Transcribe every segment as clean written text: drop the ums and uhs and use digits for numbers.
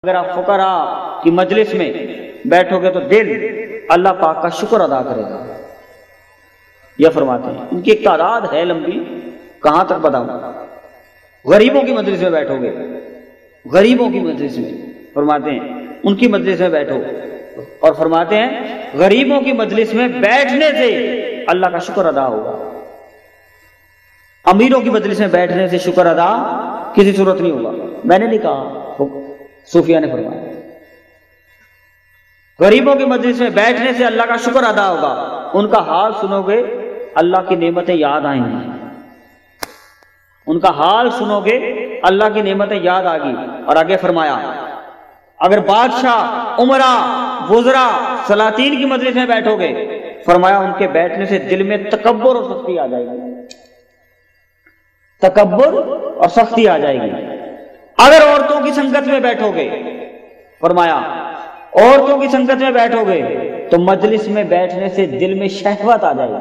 اگر آپ فقراء کی مجلس میں بیٹھو گے تو دل اللہ پاک کا شکر ادا کرے گا. یہ فرماتے ہیں. ان کی ایک تعداد ہے لمبی، کہاں تک بتاؤں. غریبوں کی مجلس میں بیٹھو گے، غریبوں کی مجلس میں فرماتے ہیں ان کی مجلس میں بیٹھو، اور فرماتے ہیں غریبوں کی مجلس میں بیٹھنے سے اللہ کا شکر ادا ہوگا. امیروں کی مجلس میں بیٹھنے سے شکر ادا کسی صورت نہیں ہوگا. میں نے نہیں کہا، صوفیہ نے فرمایا. غریبوں کی مجلس میں بیٹھنے سے اللہ کا شکر ادا ہوگا. ان کا حال سنو گے اللہ کی نعمتیں یاد آئیں گی. ان کا حال سنو گے اللہ کی نعمتیں یاد آ گی. اور آگے فرمایا اگر بادشاہ، عمرا، وزراء، سلاطین کی مجلس میں بیٹھو گے، فرمایا ان کے بیٹھنے سے دل میں تکبر اور سختی آ جائے گی. تکبر اور سختی آ جائے گی. اگر عورتوں کی سنگت میں بیٹھو گے، فرمایا عورتوں کی سنگت میں بیٹھو گے تو مجلس میں بیٹھنے سے دل میں شہوت آ جائے گی.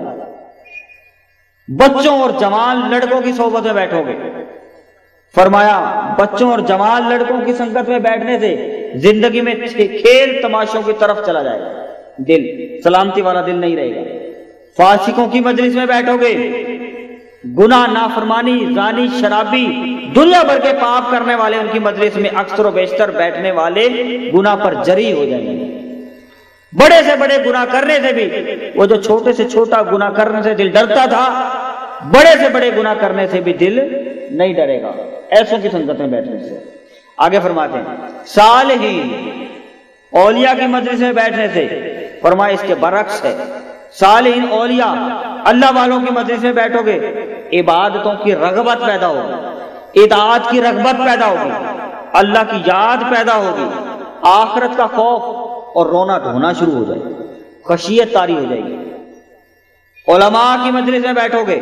بچوں اور جوان لڑکوں کی صحبت میں بیٹھو گے، فرمایا بچوں اور جوان لڑکوں کی سنگت میں بیٹھنے سے زندگی میں کھیل تماشوں کی طرف چلا جائے گا. دل سلامتی والا دل نہیں رہے گا. فاسقوں کی مجلس میں بیٹھو گے، گناہ، نافرمانی، زانی، شرابی، دنیا بھر کے پاپ کرنے والے ان کی مجلس میں اکثر و بیشتر بیٹھنے والے گناہ پر جری ہو جائیں گے. بڑے سے بڑے گناہ کرنے سے بھی، وہ جو چھوٹے سے چھوٹا گناہ کرنے سے دل ڈرتا تھا، بڑے سے بڑے گناہ کرنے سے بھی دل نہیں ڈرے گا ایسوں کی سنگت میں بیٹھنے سے. آگے فرماتے ہیں صالحین، اولیاء کی مجلس میں بیٹھنے سے، فرمایا اس کے برعکس ہے. صالحین، اولیاء، اللہ والوں کی مجلس میں بیٹھو گے، عبادتوں کی رغبت پیدا ہوگی، اطاعت کی رغبت پیدا ہوگی، اللہ کی یاد پیدا ہوگی، آخرت کا خوف اور رونا دھونا شروع ہو جائے گی، خشیت طاری ہو جائے گی. علماء کی مجلس میں بیٹھو گے،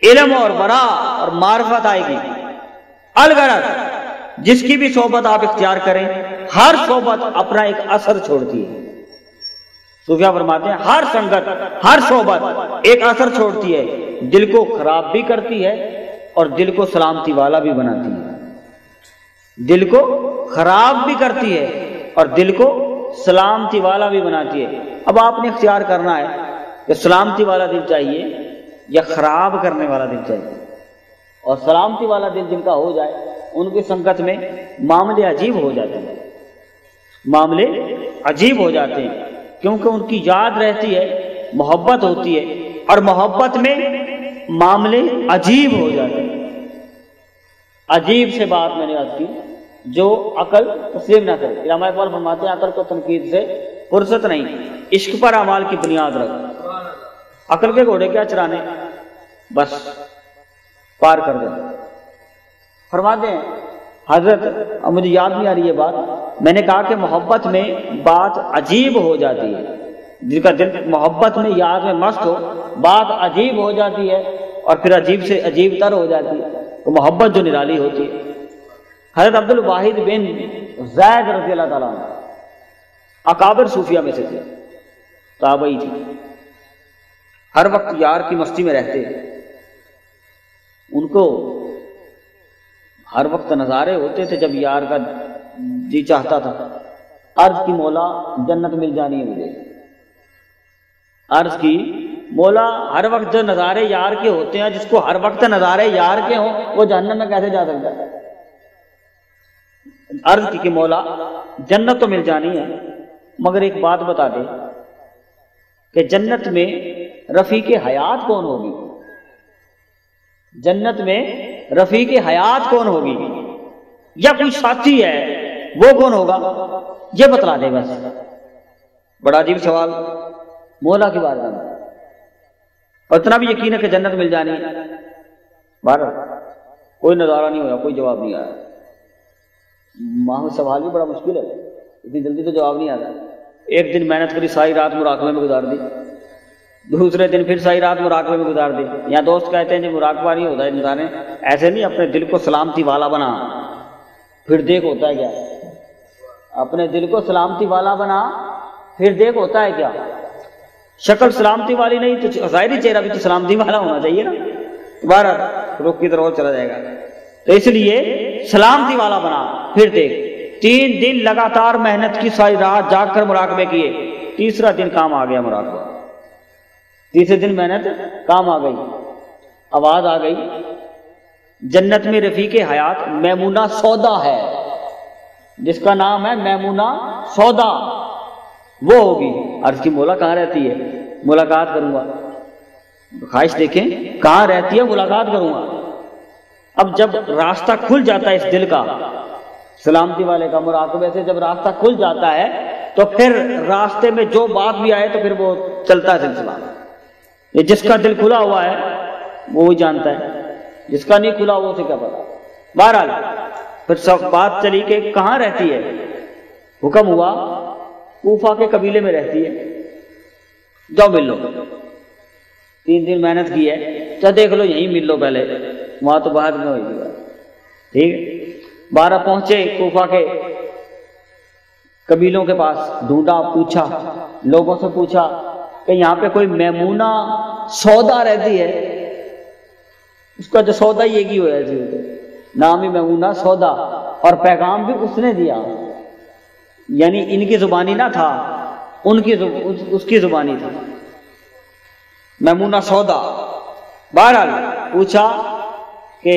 علم اور ورع اور معرفت آئے گی. الغرض جس کی بھی صحبت آپ اختیار کریں، ہر صحبت اپنا ایک اثر چھوڑتی ہے. صوفیہ فرماتے ہیں ہر سنگت، ہر صحبت ایک اثر چھوڑتی ہے، دل کو خراب بھی کرتی ہے اور دل کو سلامتی والا بھی بناتی ہے. دل کو خراب بھی کرتی ہے اور دل کو سلامتی والا بھی بناتی ہے. اب آپ نے اختیار کرنا ہے کہ سلامتی والا دل چاہیے یا خراب کرنے والا دل چاہیے. اور سلامتی والا دل جن کا ہو جائے، ان کی سنگت میں معاملے عجیب ہو جاتے ہیں. معاملے عجیب ہو جاتے ہیں کیونکہ ان کی یاد رہتی ہے، محبت ہوتی ہے، اور محبت میں معاملے عجیب ہو جاتے ہیں. عجیب سے بات میں نے عرض کی جو عقل تسلیم نہ کرے. علامہ اقبال فرماتے ہیں عقل کو تنقید سے فرصت نہیں، عشق پر اعمال کی بنیاد رکھ. عقل کے گھوڑے کیا چرانے، بس پار کر دیں. فرماتے ہیں حضرت، مجھے یاد نہیں آ رہی یہ بات، میں نے کہا کہ محبت میں بات عجیب ہو جاتی ہے. جس کا دل محبت میں یاد میں مست ہو، بات عجیب ہو جاتی ہے اور پھر عجیب سے عجیب تر ہو جاتی ہے. تو محبت جو نرالی ہوتی ہے. حضرت عبد الواحد بن زید رضی اللہ تعالیٰ عنہ اکابر صوفیہ میں سے تھے، تابعی تھے. ہر وقت یار کی مستی میں رہتے. ان کو ہر وقت نظارے ہوتے تھے جب یار کا جی چاہتا تھا. عرض کی مولا جنت مل جانی ہے مجھے. عرض کی مولا ہر وقت جو نظارے یار کے ہوتے ہیں، جس کو ہر وقت نظارے یار کے ہوں، وہ جہنم میں کیسے جا سکتا ہے. عرض کی کہ مولا جنت تو مل جانی ہے، مگر ایک بات بتا دے کہ جنت میں رفیق حیات کون ہوگی. جنت میں رفیق حیات کون ہوگی، یا کوئی ساتھی ہے وہ کون ہوگا، یہ بتلا دے بس. بڑا عجیب سوال مولا کی بات ہے. اور اتنا بھی یقین ہے کہ جنت مل جانی ہے. بہرحال کوئی نظارہ نہیں ہوا، کوئی جواب نہیں آیا. ماں سوال بھی بڑا مشکل ہے، اتنی جلدی تو جواب نہیں آتا. ایک دن محنت کری، ساری رات مراقبے میں گزار دی. دوسرے دن پھر ساری رات مراقبے میں گزار دی. یہاں دوست کہتے ہیں جب مراقبہ نہیں ہوتا ہے انسان ایسے نہیں، اپنے دل کو سلامتی والا بنا، پھر دیکھ ہوتا ہے کیا. اپنے دل کو سلامتی والا بنا، پھر دیکھ ہوتا ہے کیا. شکل سلامتی والی نہیں تو ظاہری چہرہ بھی تو سلامتی والا ہونا چاہیے نا. دوبارہ رخ کی طرف چلا جائے گا. تو اس لیے سلامتی والا بنا، پھر دیکھ. 3 دن لگاتار محنت کی، ساری رات جاگ کر مراقبے کیے، تیسرا دن کام آ گیا مراقبہ، تیسرے دن محنت کام آ گئی، آواز آ گئی جنت میں رفیق حیات میمونہ سودا ہے، جس کا نام ہے میمونہ سودا، وہ ہوگی۔ عرض کی مولا کہاں رہتی ہے؟ ملاقات کروں گا۔ خواہش دیکھیں کہاں رہتی ہے، ملاقات کروں گا۔ اب جب راستہ کھل جاتا ہے اس دل کا، سلامتی والے کا، مراقبے سے جب راستہ کھل جاتا ہے تو پھر راستے میں جو بات بھی آئے تو پھر وہ چلتا ہے سلسلہ۔ یہ جس کا دل کھلا ہوا ہے وہی جانتا ہے، جس کا نہیں کھلا وہ اسے کیا پتا۔ بہرحال پھر سب بات چلی کہ کہاں رہتی ہے، حکم ہوا کوفہ کے قبیلے میں رہتی ہے، جاؤ مل لو۔ 3 دن محنت کی ہے، تو دیکھ لو یہیں مل لو پہلے، وہاں تو بعد میں ہوئی گا، ٹھیک ہے۔ 12 پہنچے کوفہ کے قبیلوں کے پاس، ڈھونڈا، پوچھا، لوگوں سے پوچھا کہ یہاں پہ کوئی میمونہ سودا رہتی ہے؟ اس کا جو سودا ہی ایک ہی ہوا ہے، نام ہی میمونہ سودا، اور پیغام بھی اس نے دیا، یعنی ان کی زبانی نہ تھا، اس کی زبانی تھا، میمونہ سودا۔ بہرحال پوچھا کہ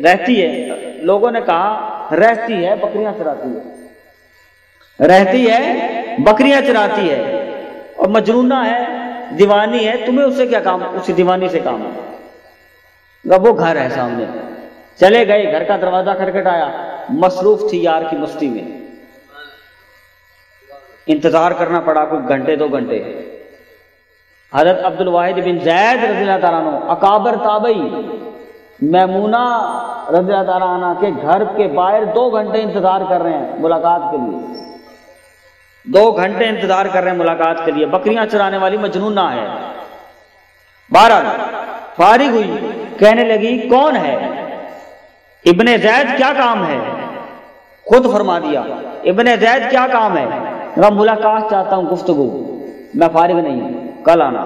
رہتی ہے؟ لوگوں نے کہا رہتی ہے، بکریاں چراتی ہے، رہتی ہے بکریاں چراتی ہے، اور مجنونہ ہے، دیوانی ہے، تمہیں اس سے کیا کام؟ اسی دیوانی سے کام ہے۔ وہ گھر ہے سامنے، چلے گئے، گھر کا دروازہ کھٹکھٹایا، مصروف تھی یار کی مستی میں، انتظار کرنا پڑا کچھ گھنٹے 2 گھنٹے۔ حضرت عبد الواحد بن زید رضی اللہ تعالیٰ عنہ، اکابر تابعی، میمونہ رضی اللہ تعالیٰ عنہ کے گھر کے باہر 2 گھنٹے انتظار کر رہے ہیں ملاقات کے لیے، 2 گھنٹے انتظار کر رہے ہیں ملاقات کے لیے، بکریاں چرانے والی مجنونہ ہے۔ بہرحال فارغ ہوئی، کہنے لگی کون ہے؟ ابن زید کیا کام ہے؟ خود فرما دیا ابن زید کیا کام ہے؟ میں ملاقات چاہتا ہوں، گفتگو، میں فارغ نہیں ہوں، کل آنا،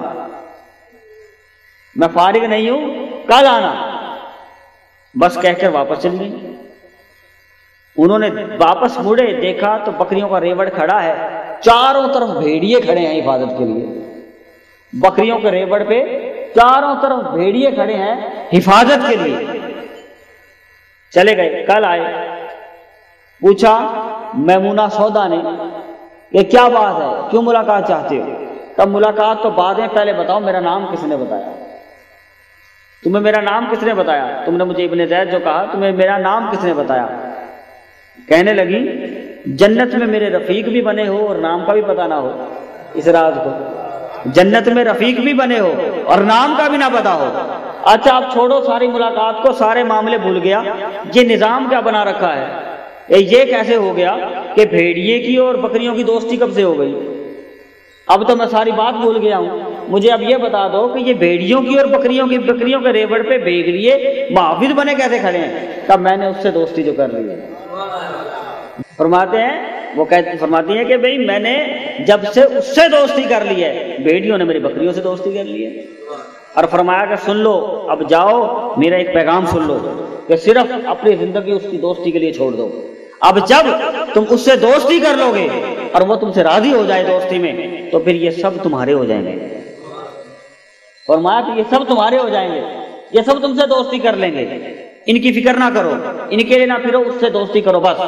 میں فارغ نہیں ہوں، کل آنا، بس کہہ کر واپس چل گئی۔ انہوں نے واپس مڑے، دیکھا تو بکریوں کا ریوڑ کھڑا ہے، چاروں طرف بھیڑیے کھڑے ہیں حفاظت کے لیے، بکریوں کے ریوڑ پہ چاروں طرف بھیڑیے کھڑے ہیں حفاظت کے لیے۔ چلے گئے، کل آئے، پوچھا میمونہ سودا نے کہ کیا بات ہے، کیوں ملاقات چاہتے ہو؟ تب ملاقات تو بعد میں، پہلے بتاؤ میرا نام کس نے بتایا؟ تمہیں میرا نام کس نے بتایا؟ تم نے مجھے ابن زید جو کہا، تمہیں میرا نام کس نے بتایا؟ کہنے لگی جنت میں میرے رفیق بھی بنے ہو اور نام کا بھی پتہ نہ ہو، اس راز کو، جنت میں رفیق بھی بنے ہو اور نام کا بھی نہ پتا ہو۔ اچھا اب چھوڑو ساری ملاقات کو، سارے معاملے بھول گیا، یہ نظام کیا بنا رکھا ہے؟ یہ کیسے ہو گیا کہ بھیڑیے کی اور بکریوں کی دوستی کب سے ہو گئی؟ اب تو میں ساری بات بھول گیا ہوں، مجھے اب یہ بتا دو کہ یہ بھیڑیوں کی اور بکریوں کے ریوڑ پہ بھیڑیے محافظ بنے کیسے کھڑے ہیں؟ تب میں نے اس سے دوستی جو کر لی ہے، فرماتے ہیں، وہ فرماتی ہیں کہ بھئی میں نے جب سے اس سے دوستی کر لی ہے، بھیڑیوں نے میری بکریوں سے دوستی کر لی ہے۔ اور فرمایا کہ سن لو، اب جاؤ میرا ایک پیغام سن لو کہ صرف اپنی زندگی اس کی دوستی کے لیے چھوڑ دو۔ اب جب تم اس سے دوستی کر لو گے اور وہ تم سے راضی ہو جائے دوستی میں، تو پھر یہ سب تمہارے ہو جائیں گے۔ فرمایا کہ یہ سب تمہارے ہو جائیں گے، یہ سب تم سے دوستی کر لیں گے، ان کی فکر نہ کرو، ان کے لیے نہ پھرو، اس سے دوستی کرو بس،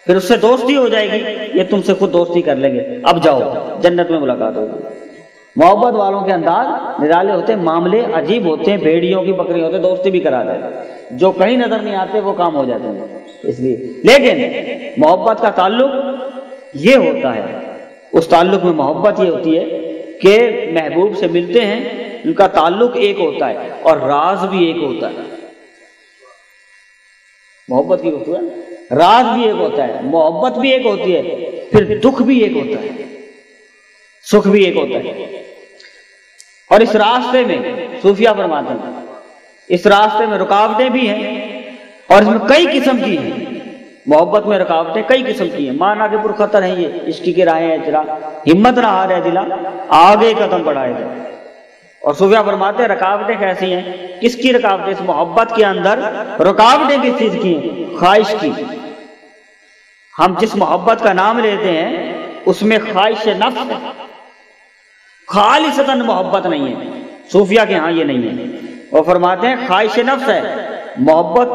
پھر اس سے دوستی ہو جائے گی، یہ تم سے خود دوستی کر لیں گے۔ اب جاؤ، جنت میں ملاقات ہوگی۔ محبت والوں کے انداز نرالے ہوتے ہیں، معاملے عجیب ہوتے ہیں، بھیڑیوں کی بکریوں سے دوستی بھی کرا دے، جو کہیں نظر نہیں آتے وہ کام ہو جاتے ہیں اس لیے۔ لیکن محبت کا تعلق یہ ہوتا ہے، اس تعلق میں محبت یہ ہوتی ہے کہ محبوب سے ملتے ہیں، ان کا تعلق ایک ہوتا ہے اور راز بھی ایک ہوتا ہے۔ محبت کی گفتگو ہے، راز بھی ایک ہوتا ہے، محبت بھی ایک ہوتی ہے، پھر دکھ بھی ایک ہوتا ہے، سکھ بھی ایک ہوتا ہے۔ اور اس راستے میں صوفیہ فرماتے ہیں، اس راستے میں رکاوٹیں بھی ہیں اور اس میں کئی قسم کی ہیں۔ محبت میں رکاوٹیں کئی قسم کی ہیں، مانا کہ پرخطر ہیں یہ، عشق کی راہیں ہیں چلا، ہمت نہ ہارے دلا، آگے قدم بڑھائے جا۔ اور صوفیہ فرماتے ہیں رکاوٹیں کیسی ہیں، کس کی رکاوٹیں؟ اس محبت کے اندر رکاوٹیں کس چیز کی ہیں؟ خواہش کی، ہم جس محبت کا نام لیتے ہیں اس میں خواہش نفس ہے، خالصتاً محبت نہیں ہے۔ صوفیہ کے ہاں یہ نہیں ہے، وہ فرماتے ہیں خواہش نفس ہے، محبت